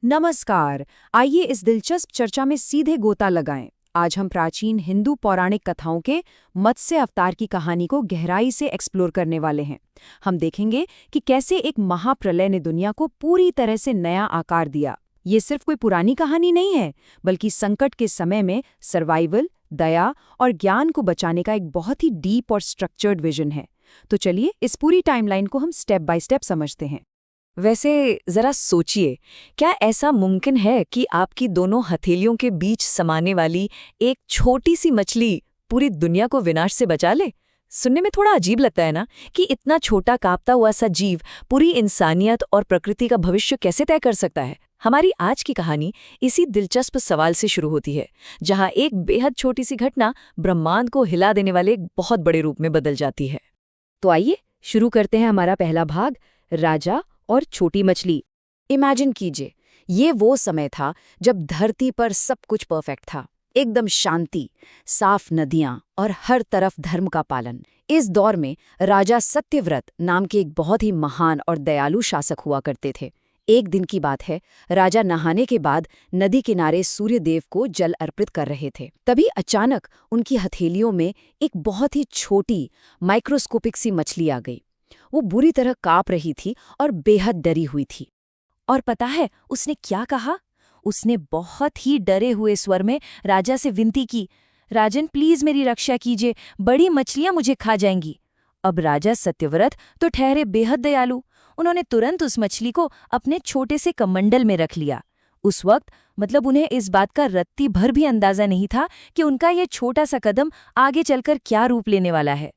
नमस्कार। आइए इस दिलचस्प चर्चा में सीधे गोता लगाएं। आज हम प्राचीन हिंदू पौराणिक कथाओं के मत्स्य अवतार की कहानी को गहराई से एक्सप्लोर करने वाले हैं। हम देखेंगे कि कैसे एक महाप्रलय ने दुनिया को पूरी तरह से नया आकार दिया। ये सिर्फ कोई पुरानी कहानी नहीं है, बल्कि संकट के समय में सर्वाइवल, दया और ज्ञान को बचाने का एक बहुत ही डीप और स्ट्रक्चर्ड विजन है। तो चलिए इस पूरी टाइमलाइन को हम स्टेप बाय स्टेप समझते हैं। वैसे जरा सोचिए, क्या ऐसा मुमकिन है कि आपकी दोनों हथेलियों के बीच समाने वाली एक छोटी सी मछली पूरी दुनिया को विनाश से बचा ले? सुनने में थोड़ा अजीब लगता है ना, कि इतना छोटा कांपता हुआ सा जीव पूरी इंसानियत और प्रकृति का भविष्य कैसे तय कर सकता है। हमारी आज की कहानी इसी दिलचस्प सवाल से शुरू होती है, जहां एक बेहद छोटी सी घटना ब्रह्मांड को हिला देने वाले एक बहुत बड़े रूप में बदल जाती है। तो आइए शुरू करते हैं हमारा पहला भाग, राजा और छोटी मछली। इमेजिन कीजिए, ये वो समय था जब धरती पर सब कुछ परफेक्ट था। एकदम शांति, साफ नदियां और हर तरफ धर्म का पालन। इस दौर में राजा सत्यव्रत नाम के एक बहुत ही महान और दयालु शासक हुआ करते थे। एक दिन की बात है, राजा नहाने के बाद नदी किनारे सूर्यदेव को जल अर्पित कर रहे थे। तभी अचानक उनकी हथेलियों में एक बहुत ही छोटी माइक्रोस्कोपिक सी मछली आ गई। वो बुरी तरह कांप रही थी और बेहद डरी हुई थी। और पता है उसने क्या कहा? उसने बहुत ही डरे हुए स्वर में राजा से विनती की, राजन प्लीज मेरी रक्षा कीजिए, बड़ी मछलियां मुझे खा जाएंगी। अब राजा सत्यव्रत तो ठहरे बेहद दयालु। उन्होंने तुरंत उस मछली को अपने छोटे से कमंडल में रख लिया। उस वक्त उन्हें इस बात का रत्ती भर भी अंदाजा नहीं था कि उनका ये छोटा सा कदम आगे चलकर क्या रूप लेने वाला है।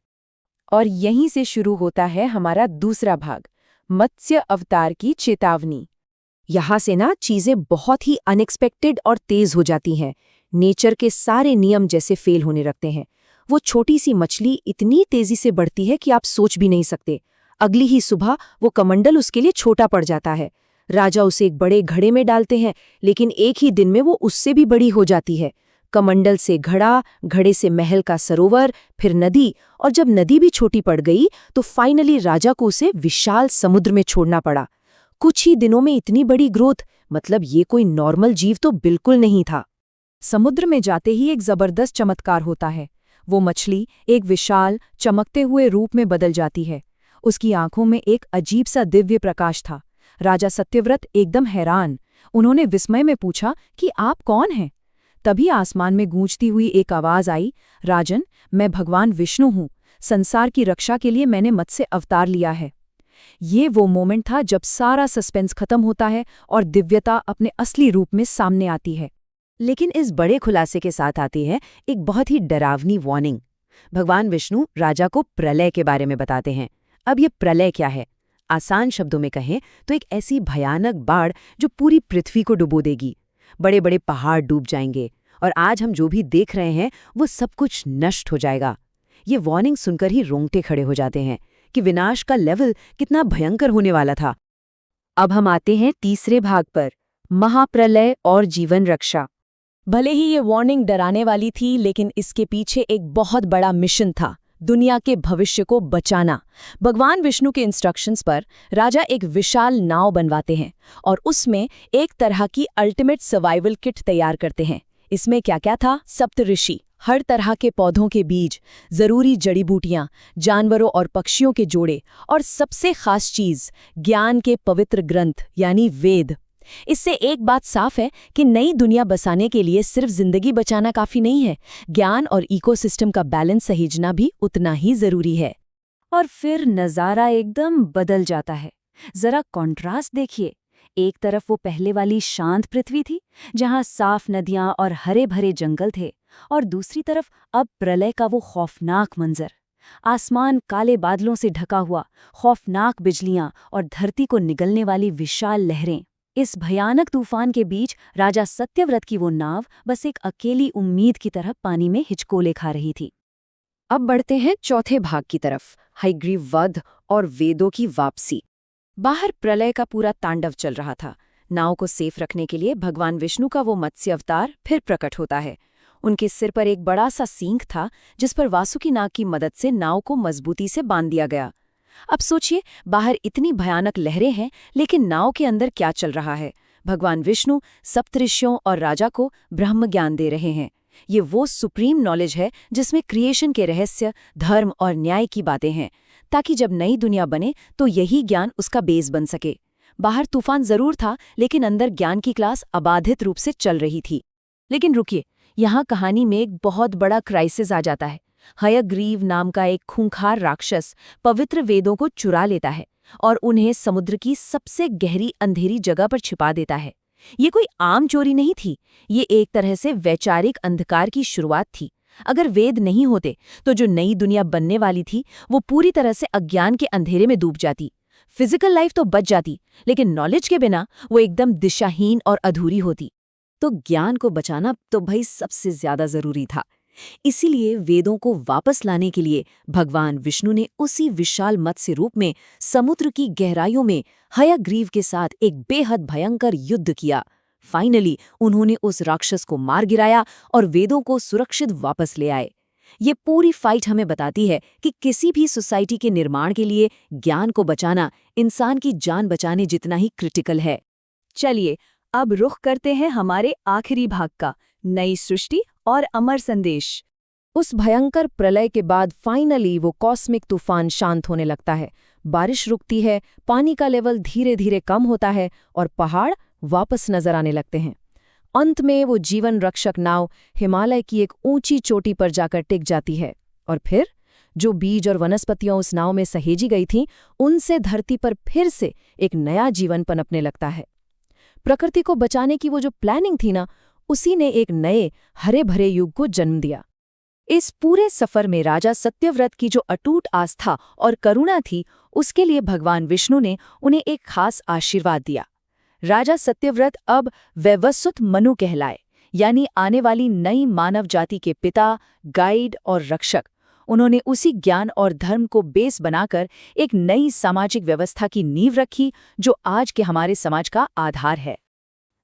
और यहीं से शुरू होता है हमारा दूसरा भाग, मत्स्य अवतार की चेतावनी। यहाँ से ना चीजें बहुत ही अनएक्सपेक्टेड और तेज हो जाती हैं। नेचर के सारे नियम जैसे फेल होने लगते हैं। वो छोटी सी मछली इतनी तेजी से बढ़ती है कि आप सोच भी नहीं सकते। अगली ही सुबह वो कमंडल उसके लिए छोटा पड़ जाता है। राजा उसे एक बड़े घड़े में डालते हैं, लेकिन एक ही दिन में वो उससे भी बड़ी हो जाती है। कमंडल से घड़ा, घड़े से महल का सरोवर, फिर नदी, और जब नदी भी छोटी पड़ गई तो फाइनली राजा को उसे विशाल समुद्र में छोड़ना पड़ा। कुछ ही दिनों में इतनी बड़ी ग्रोथ, ये कोई नॉर्मल जीव तो बिल्कुल नहीं था। समुद्र में जाते ही एक जबरदस्त चमत्कार होता है। वो मछली एक विशाल चमकते हुए रूप में बदल जाती है। उसकी आंखों में एक अजीब सा दिव्य प्रकाश था। राजा सत्यव्रत एकदम हैरान। उन्होंने विस्मय में पूछा कि आप कौन हैं? तभी आसमान में गूंजती हुई एक आवाज आई, राजन, मैं भगवान विष्णु हूँ। संसार की रक्षा के लिए मैंने मत्स्य अवतार लिया है। ये वो मोमेंट था जब सारा सस्पेंस खत्म होता है और दिव्यता अपने असली रूप में सामने आती है। लेकिन इस बड़े खुलासे के साथ आती है एक बहुत ही डरावनी वार्निंग। भगवान विष्णु राजा को प्रलय के बारे में बताते हैं। अब ये प्रलय क्या है? आसान शब्दों में कहें तो एक ऐसी भयानक बाढ़ जो पूरी पृथ्वी को डुबो देगी। बड़े बड़े पहाड़ डूब जाएंगे और आज हम जो भी देख रहे हैं वो सब कुछ नष्ट हो जाएगा। ये वार्निंग सुनकर ही रोंगटे खड़े हो जाते हैं कि विनाश का लेवल कितना भयंकर होने वाला था। अब हम आते हैं तीसरे भाग पर, महाप्रलय और जीवन रक्षा। भले ही ये वार्निंग डराने वाली थी, लेकिन इसके पीछे एक बहुत बड़ा मिशन था, दुनिया के भविष्य को बचाना। भगवान विष्णु के इंस्ट्रक्शंस पर राजा एक विशाल नाव बनवाते हैं और उसमें एक तरह की अल्टीमेट सर्वाइवल किट तैयार करते हैं। इसमें क्या क्या था? सप्तऋषि, हर तरह के पौधों के बीज, जरूरी जड़ी बूटियां, जानवरों और पक्षियों के जोड़े, और सबसे खास चीज ज्ञान के पवित्र ग्रंथ यानी वेद। इससे एक बात साफ है कि नई दुनिया बसाने के लिए सिर्फ जिंदगी बचाना काफी नहीं है, ज्ञान और इकोसिस्टम का बैलेंस सहीजना भी उतना ही जरूरी है। और फिर नजारा एकदम बदल जाता है। जरा कॉन्ट्रास्ट देखिए। एक तरफ वो पहले वाली शांत पृथ्वी थी, जहां साफ नदियां और हरे भरे जंगल थे, और दूसरी तरफ अब प्रलय का वो खौफनाक मंजर। आसमान काले बादलों से ढका हुआ, खौफनाक बिजलियां और धरती को निगलने वाली विशाल लहरें। इस भयानक तूफान के बीच राजा सत्यव्रत की वो नाव बस एक अकेली उम्मीद की तरह पानी में हिचकोले खा रही थी। अब बढ़ते हैं चौथे भाग की तरफ, हयग्रीव वध और वेदों की वापसी। बाहर प्रलय का पूरा तांडव चल रहा था। नाव को सेफ रखने के लिए भगवान विष्णु का वो मत्स्य अवतार फिर प्रकट होता है। उनके सिर पर एक बड़ा सा सींग था, जिस पर वासुकी नाग की मदद से नाव को मजबूती से बांध दिया गया। अब सोचिए, बाहर इतनी भयानक लहरें हैं, लेकिन नाव के अंदर क्या चल रहा है? भगवान विष्णु सप्तऋषियों और राजा को ब्रह्म ज्ञान दे रहे हैं। ये वो सुप्रीम नॉलेज है जिसमें क्रिएशन के रहस्य, धर्म और न्याय की बातें हैं, ताकि जब नई दुनिया बने तो यही ज्ञान उसका बेस बन सके। बाहर तूफान जरूर था, लेकिन अंदर ज्ञान की क्लास अबाधित रूप से चल रही थी। लेकिन रुकिए, यहाँ कहानी में एक बहुत बड़ा क्राइसिस आ जाता है। हयग्रीव नाम का एक खूंखार राक्षस पवित्र वेदों को चुरा लेता है और उन्हें समुद्र की सबसे गहरी अंधेरी जगह पर छिपा देता है। ये कोई आम चोरी नहीं थी, ये एक तरह से वैचारिक अंधकार की शुरुआत थी। अगर वेद नहीं होते तो जो नई दुनिया बनने वाली थी वो पूरी तरह से अज्ञान के अंधेरे में डूब जाती। फिजिकल लाइफ तो बच जाती, लेकिन नॉलेज के बिना वो एकदम दिशाहीन और अधूरी होती। तो ज्ञान को बचाना तो भाई सबसे ज्यादा जरूरी था। इसीलिए वेदों को वापस लाने के लिए भगवान विष्णु ने उसी विशाल मत्स्य रूप में समुद्र की गहराइयों में हयग्रीव के साथ एक बेहद भयंकर युद्ध किया। फाइनली उन्होंने उस राक्षस को मार गिराया और वेदों को सुरक्षित वापस ले आए। ये पूरी फाइट हमें बताती है कि किसी भी सोसाइटी के निर्माण के लिए ज्ञान को बचाना इंसान की जान बचाने जितना ही क्रिटिकल है। चलिए अब रुख करते हैं हमारे आखिरी भाग का, नई सृष्टि और अमर संदेश। उस भयंकर प्रलय के बाद फाइनली वो कॉस्मिक तूफान शांत होने लगता है। बारिश रुकती है, पानी का लेवल धीरे धीरे कम होता है और पहाड़ वापस नजर आने लगते हैं। अंत में वो जीवन रक्षक नाव हिमालय की एक ऊंची चोटी पर जाकर टिक जाती है। और फिर जो बीज और वनस्पतियां उस नाव में सहेजी गई थीं, उनसे धरती पर फिर से एक नया जीवन पनपने लगता है। प्रकृति को बचाने की वो जो प्लानिंग थी ना, उसी ने एक नए हरे भरे युग को जन्म दिया। इस पूरे सफर में राजा सत्यव्रत की जो अटूट आस्था और करुणा थी, उसके लिए भगवान विष्णु ने उन्हें एक खास आशीर्वाद दिया। राजा सत्यव्रत अब वैवस्वत मनु कहलाए, यानी आने वाली नई मानव जाति के पिता, गाइड और रक्षक। उन्होंने उसी ज्ञान और धर्म को बेस बनाकर एक नई सामाजिक व्यवस्था की नींव रखी, जो आज के हमारे समाज का आधार है।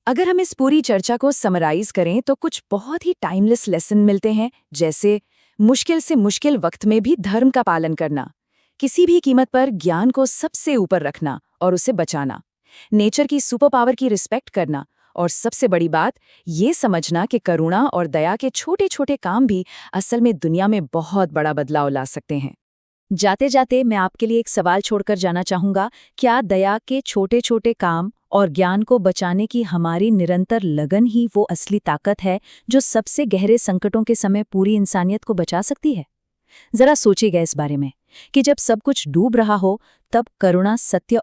अगर हम इस पूरी चर्चा को समराइज करें तो कुछ बहुत ही टाइमलेस लेसन मिलते हैं, जैसे मुश्किल से मुश्किल वक्त में भी धर्म का पालन करना, किसी भी कीमत पर ज्ञान को सबसे ऊपर रखना और उसे बचाना, नेचर की सुपर पावर की रिस्पेक्ट करना, और सबसे बड़ी बात ये समझना कि करुणा और दया के छोटे छोटे काम भी असल में दुनिया में बहुत बड़ा बदलाव ला सकते हैं। जाते जाते मैं आपके लिए एक सवाल छोड़कर जाना चाहूंगा, क्या दया के छोटे छोटे काम और ज्ञान को बचाने की हमारी निरंतर लगन ही वो असली ताकत है जो सबसे गहरे संकटों के समय पूरी इंसानियत को बचा सकती है? जरा सोचिएगा इस बारे में कि जब सब कुछ डूब रहा हो, तब करुणा, सत्य